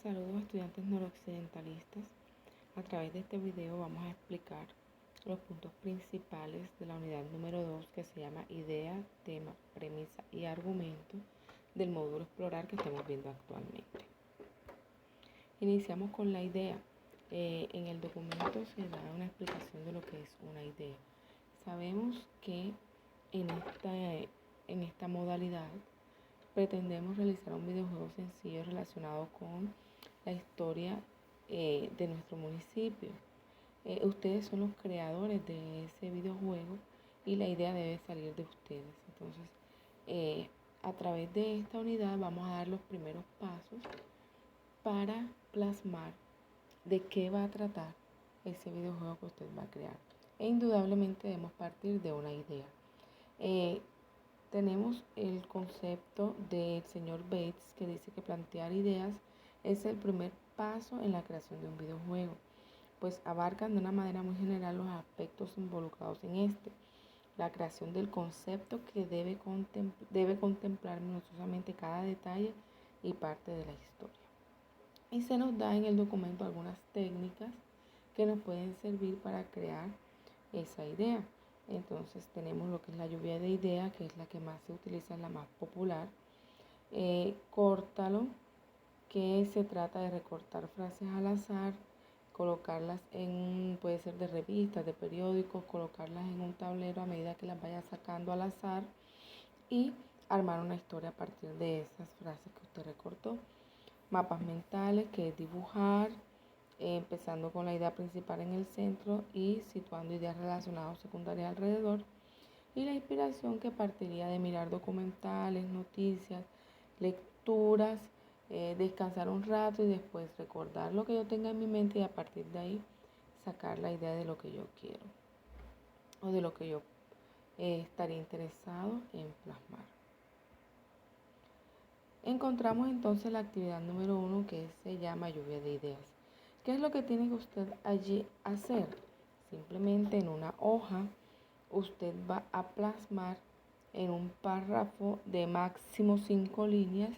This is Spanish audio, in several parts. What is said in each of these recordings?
Saludos estudiantes noroccidentalistas. A través de este video vamos a explicar los puntos principales de la unidad número 2 que se llama idea, tema, premisa y argumento del módulo explorar que estamos viendo actualmente. Iniciamos con la idea. En el documento se da una explicación de lo que es una idea. Sabemos que en esta modalidad pretendemos realizar un videojuego sencillo relacionado con la historia de nuestro municipio. Ustedes son los creadores de ese videojuego y la idea debe salir de ustedes. Entonces, a través de esta unidad vamos a dar los primeros pasos para plasmar de qué va a tratar ese videojuego que usted va a crear. E indudablemente debemos partir de una idea. Tenemos el concepto del señor Bates que dice que plantear ideas es el primer paso en la creación de un videojuego, pues abarcan de una manera muy general los aspectos involucrados en este. La creación del concepto que debe contemplar minuciosamente cada detalle y parte de la historia. Y se nos da en el documento algunas técnicas que nos pueden servir para crear esa idea. Entonces tenemos lo que es la lluvia de ideas, que es la que más se utiliza, es la más popular. Córtalo, que se trata de recortar frases al azar, colocarlas puede ser de revistas, de periódicos, colocarlas en un tablero a medida que las vaya sacando al azar y armar una historia a partir de esas frases que usted recortó. Mapas mentales, que es dibujar, empezando con la idea principal en el centro y situando ideas relacionadas o secundarias alrededor. Y la inspiración, que partiría de mirar documentales, noticias, lecturas, descansar un rato y después recordar lo que yo tenga en mi mente y a partir de ahí sacar la idea de lo que yo quiero o de lo que yo estaría interesado en plasmar. Encontramos entonces la actividad número 1, que se llama lluvia de ideas. ¿Qué es lo que tiene que usted allí hacer? Simplemente en una hoja usted va a plasmar en un párrafo de máximo 5 líneas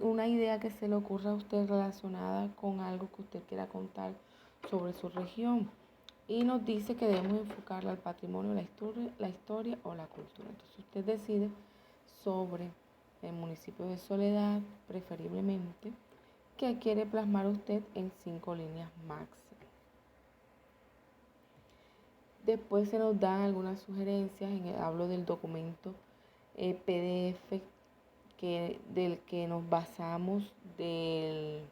una idea que se le ocurra a usted relacionada con algo que usted quiera contar sobre su región. Y nos dice que debemos enfocarla al patrimonio, la historia o la cultura. Entonces usted decide sobre el municipio de Soledad, preferiblemente, que quiere plasmar usted en 5 líneas máximo. Después se nos dan algunas sugerencias, hablo del documento PDF del que nos basamos del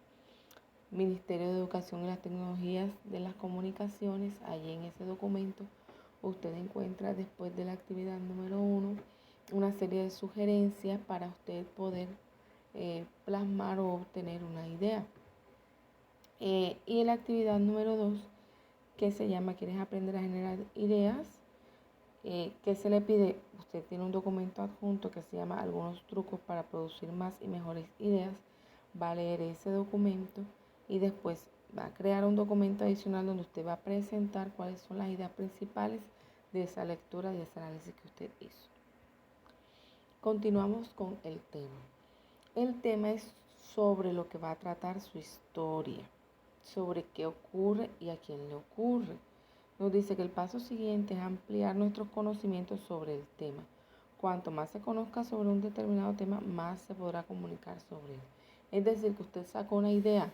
Ministerio de Educación y las Tecnologías de las Comunicaciones. Allí en ese documento usted encuentra, después de la actividad número 1, una serie de sugerencias para usted poder plasmar o obtener una idea. Y en la actividad número 2, que se llama ¿Quieres aprender a generar ideas? ¿Qué se le pide? Usted tiene un documento adjunto que se llama Algunos trucos para producir más y mejores ideas. Va a leer ese documento y después va a crear un documento adicional donde usted va a presentar cuáles son las ideas principales de esa lectura y ese análisis que usted hizo. Continuamos con el tema. El tema es sobre lo que va a tratar su historia, sobre qué ocurre y a quién le ocurre. Nos dice que el paso siguiente es ampliar nuestros conocimientos sobre el tema. Cuanto más se conozca sobre un determinado tema, más se podrá comunicar sobre él. Es decir, que usted sacó una idea.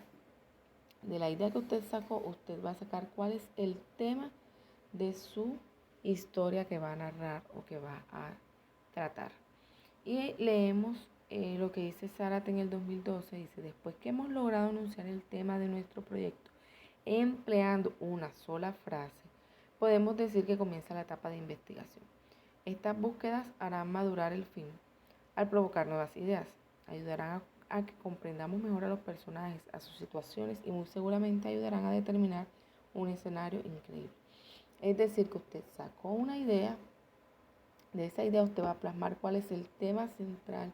De la idea que usted sacó, usted va a sacar cuál es el tema de su historia que va a narrar o que va a tratar. Y leemos lo que dice Zárate en el 2012. Dice: después que hemos logrado anunciar el tema de nuestro proyecto empleando una sola frase, podemos decir que comienza la etapa de investigación. Estas búsquedas harán madurar el fin al provocar nuevas ideas, ayudarán a que comprendamos mejor a los personajes, a sus situaciones y muy seguramente ayudarán a determinar un escenario increíble. Es decir, que usted sacó una idea, de esa idea usted va a plasmar cuál es el tema central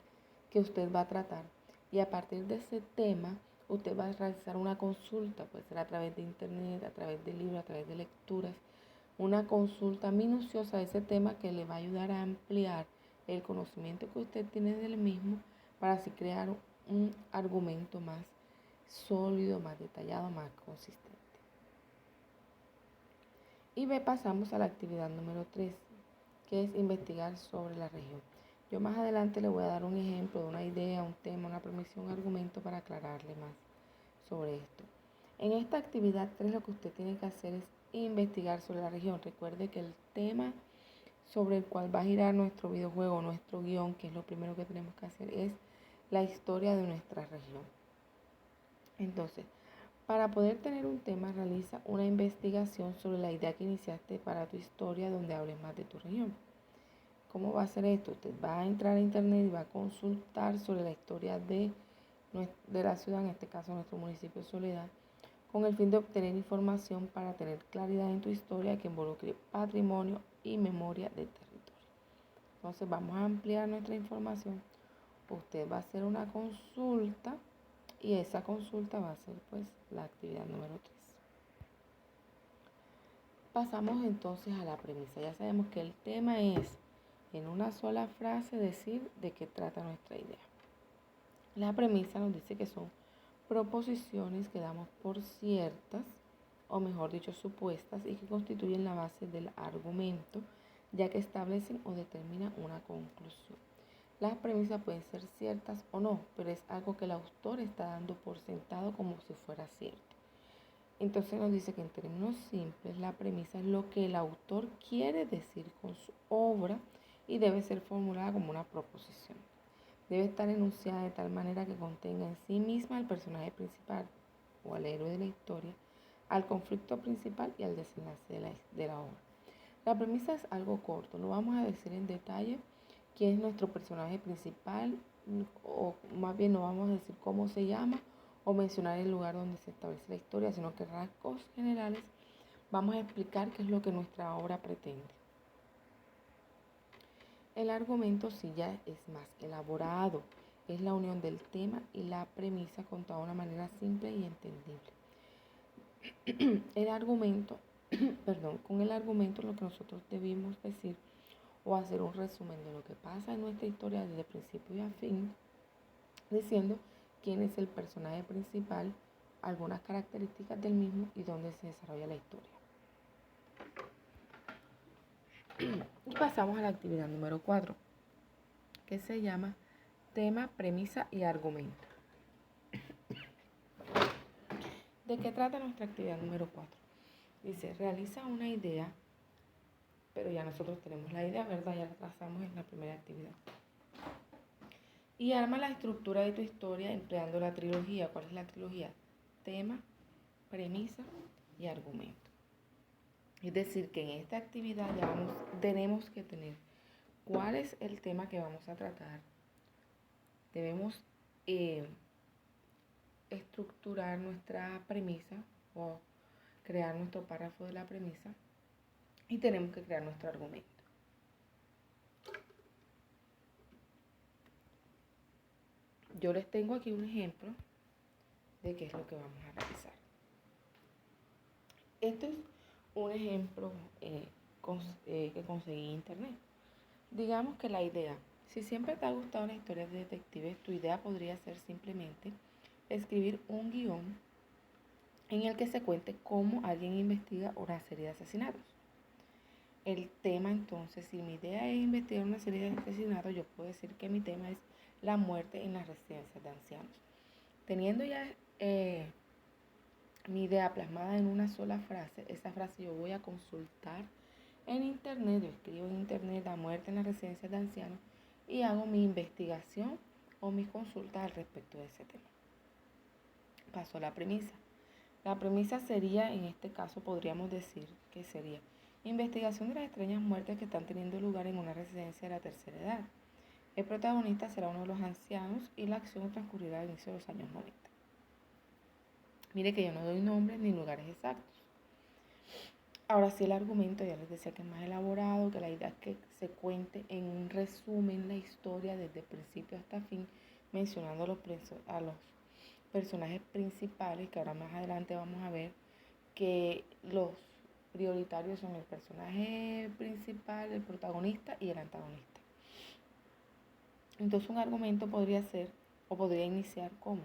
que usted va a tratar y a partir de ese tema usted va a realizar una consulta, puede ser a través de internet, a través de libros, a través de lecturas, una consulta minuciosa de ese tema que le va a ayudar a ampliar el conocimiento que usted tiene del mismo para así crear un argumento más sólido, más detallado, más consistente. Y pasamos a la actividad número 3, que es investigar sobre la región. Yo más adelante le voy a dar un ejemplo de una idea, un tema, una premisa, un argumento para aclararle más sobre esto. En esta actividad 3 lo que usted tiene que hacer es investigar sobre la región. Recuerde que el tema sobre el cual va a girar nuestro videojuego, nuestro guión, que es lo primero que tenemos que hacer, es la historia de nuestra región. Entonces, para poder tener un tema, realiza una investigación sobre la idea que iniciaste para tu historia donde hables más de tu región. ¿Cómo va a hacer esto? Usted va a entrar a internet y va a consultar sobre la historia de la ciudad, en este caso nuestro municipio de Soledad, con el fin de obtener información para tener claridad en tu historia que involucre patrimonio y memoria del territorio. Entonces vamos a ampliar nuestra información. Usted va a hacer una consulta y esa consulta va a ser pues la actividad número 3. Pasamos entonces a la premisa. Ya sabemos que el tema es en una sola frase decir de qué trata nuestra idea. La premisa nos dice que son proposiciones que damos por ciertas, o mejor dicho, supuestas, y que constituyen la base del argumento, ya que establecen o determinan una conclusión. Las premisas pueden ser ciertas o no, pero es algo que el autor está dando por sentado como si fuera cierto. Entonces nos dice que en términos simples la premisa es lo que el autor quiere decir con su obra y debe ser formulada como una proposición. Debe estar enunciada de tal manera que contenga en sí misma al personaje principal o al héroe de la historia, al conflicto principal y al desenlace de la obra. La premisa es algo corto, no vamos a decir en detalle quién es nuestro personaje principal, o más bien no vamos a decir cómo se llama o mencionar el lugar donde se establece la historia, sino que rasgos generales vamos a explicar qué es lo que nuestra obra pretende. El argumento sí ya es más elaborado, es la unión del tema y la premisa contada de una manera simple y entendible. El argumento, con el argumento lo que nosotros debimos decir o hacer un resumen de lo que pasa en nuestra historia desde principio a fin, diciendo quién es el personaje principal, algunas características del mismo y dónde se desarrolla la historia. Y pasamos a la actividad número 4, que se llama tema, premisa y argumento. ¿De qué trata nuestra actividad número 4? Dice, realiza una idea, pero ya nosotros tenemos la idea, ¿verdad? Ya la trazamos en la primera actividad. Y arma la estructura de tu historia empleando la trilogía. ¿Cuál es la trilogía? Tema, premisa y argumento. Es decir, que en esta actividad ya tenemos que tener cuál es el tema que vamos a tratar. Debemos estructurar nuestra premisa o crear nuestro párrafo de la premisa y tenemos que crear nuestro argumento. Yo les tengo aquí un ejemplo de qué es lo que vamos a realizar. Este es un ejemplo que conseguí en internet. Digamos que la idea, si siempre te ha gustado la historia de detectives, tu idea podría ser simplemente escribir un guión en el que se cuente cómo alguien investiga una serie de asesinatos. El tema entonces, si mi idea es investigar una serie de asesinatos, yo puedo decir que mi tema es la muerte en las residencias de ancianos. Teniendo ya mi idea plasmada en una sola frase, esa frase yo voy a consultar en internet, yo escribo en internet la muerte en las residencias de ancianos y hago mi investigación o mis consultas al respecto de ese tema. Paso a la premisa. La premisa sería, en este caso podríamos decir que sería investigación de las extrañas muertes que están teniendo lugar en una residencia de la tercera edad. El protagonista será uno de los ancianos y la acción transcurrirá al inicio de los años 90. Mire que yo no doy nombres ni lugares exactos. Ahora sí, el argumento, ya les decía que es más elaborado, que la idea es que se cuente en un resumen la historia desde principio hasta fin, mencionando a los personajes principales, que ahora más adelante vamos a ver que los prioritarios son el personaje principal, el protagonista y el antagonista. Entonces un argumento podría ser o podría iniciar como: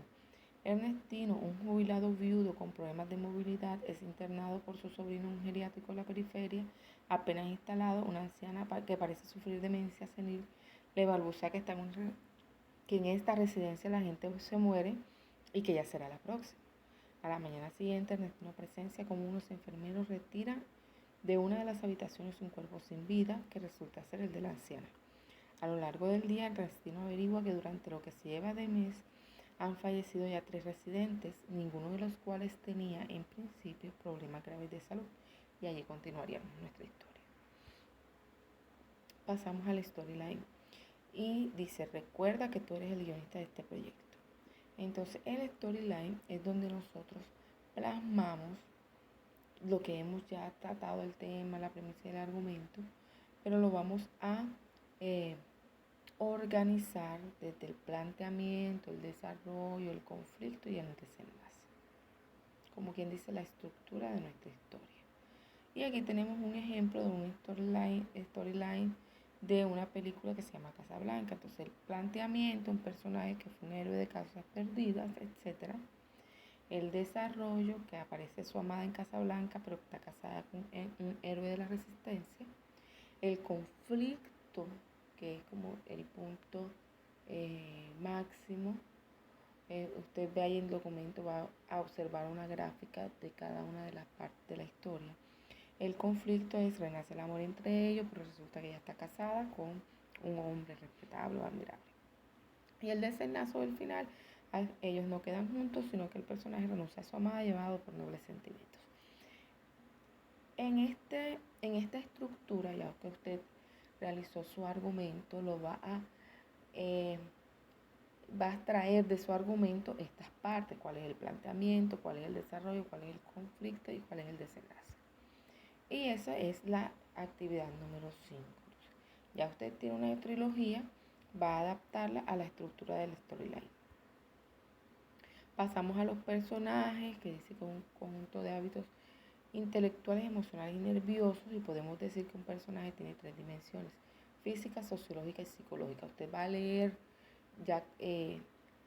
Ernestino, un jubilado viudo con problemas de movilidad, es internado por su sobrino en un geriátrico en la periferia. Apenas instalado, una anciana que parece sufrir demencia senil le balbucea que en esta residencia la gente se muere y que ya será la próxima. A la mañana siguiente, Ernestino presencia como unos enfermeros retiran de una de las habitaciones un cuerpo sin vida que resulta ser el de la anciana. A lo largo del día, Ernestino averigua que durante lo que se lleva de mes han fallecido ya 3 residentes, ninguno de los cuales tenía en principio problemas graves de salud. Y allí continuaríamos nuestra historia. Pasamos al storyline. Y dice, recuerda que tú eres el guionista de este proyecto. Entonces, el storyline es donde nosotros plasmamos lo que hemos ya tratado, el tema, la premisa y el argumento, pero lo vamos a organizar desde el planteamiento, el desarrollo, el conflicto y el desenlace. Como quien dice, la estructura de nuestra historia. Y aquí tenemos un ejemplo de un storyline de una película que se llama Casablanca. Entonces, el planteamiento, un personaje que fue un héroe de causas perdidas, etc. El desarrollo, que aparece su amada en Casablanca, pero está casada con un héroe de la resistencia. El conflicto, que es como el punto máximo. Usted ve ahí en el documento, va a observar una gráfica de cada una de las partes de la historia. El conflicto es, renace el amor entre ellos, pero resulta que ella está casada con un hombre respetable o admirable. Y el desenlace del final, ellos no quedan juntos, sino que el personaje renuncia a su amada llevado por nobles sentimientos. En esta estructura, ya que usted realizó su argumento, va a extraer de su argumento estas partes, cuál es el planteamiento, cuál es el desarrollo, cuál es el conflicto y cuál es el desenlace. Y esa es la actividad número 5. Ya usted tiene una trilogía, va a adaptarla a la estructura del storyline. Pasamos a los personajes, que dice que un conjunto de hábitos intelectuales, emocionales y nerviosos, y podemos decir que un personaje tiene 3 dimensiones: física, sociológica y psicológica. Usted va a leer, ya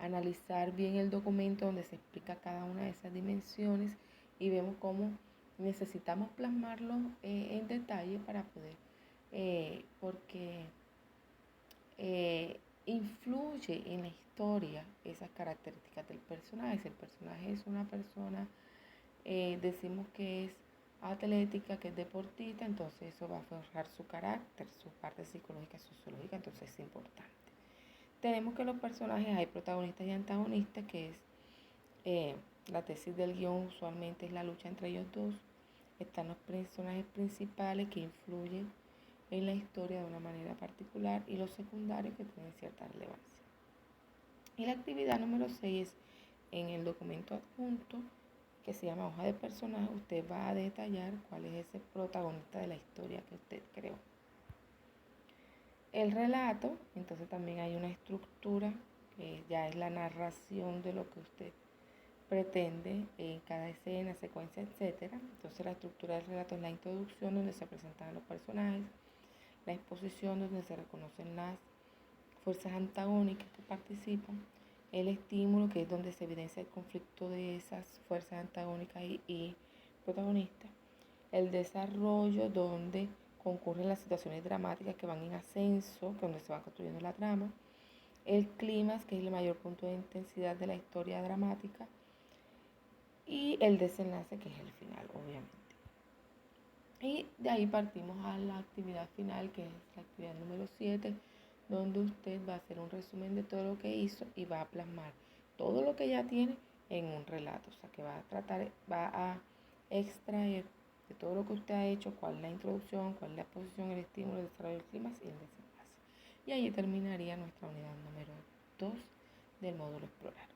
analizar bien el documento donde se explica cada una de esas dimensiones y vemos cómo necesitamos plasmarlo en detalle para poder, porque influye en la historia esas características del personaje. Si el personaje es una persona, decimos que es atlética, que es deportista, entonces eso va a forjar su carácter, su parte psicológica y sociológica, entonces es importante. Tenemos que los personajes, hay protagonistas y antagonistas, que es la tesis del guión, usualmente es la lucha entre ellos dos. Están los personajes principales que influyen en la historia de una manera particular y los secundarios que tienen cierta relevancia. Y la actividad número 6 es en el documento adjunto, que se llama hoja de personaje. Usted va a detallar cuál es ese protagonista de la historia que usted creó. El relato, entonces también hay una estructura que ya es la narración de lo que usted pretende en cada escena, secuencia, etc. Entonces la estructura del relato es la introducción, donde se presentan los personajes, la exposición, donde se reconocen las fuerzas antagónicas que participan, el estímulo, que es donde se evidencia el conflicto de esas fuerzas antagónicas y protagonistas, el desarrollo, donde concurren las situaciones dramáticas que van en ascenso, donde se va construyendo la trama, el clímax, que es el mayor punto de intensidad de la historia dramática, y el desenlace, que es el final, obviamente. Y de ahí partimos a la actividad final, que es la actividad número 7, donde usted va a hacer un resumen de todo lo que hizo y va a plasmar todo lo que ya tiene en un relato. O sea, que va a extraer de todo lo que usted ha hecho, cuál es la introducción, cuál es la exposición, el estímulo, el desarrollo del clímax y el desenlace. Y ahí terminaría nuestra unidad número 2 del módulo explorar.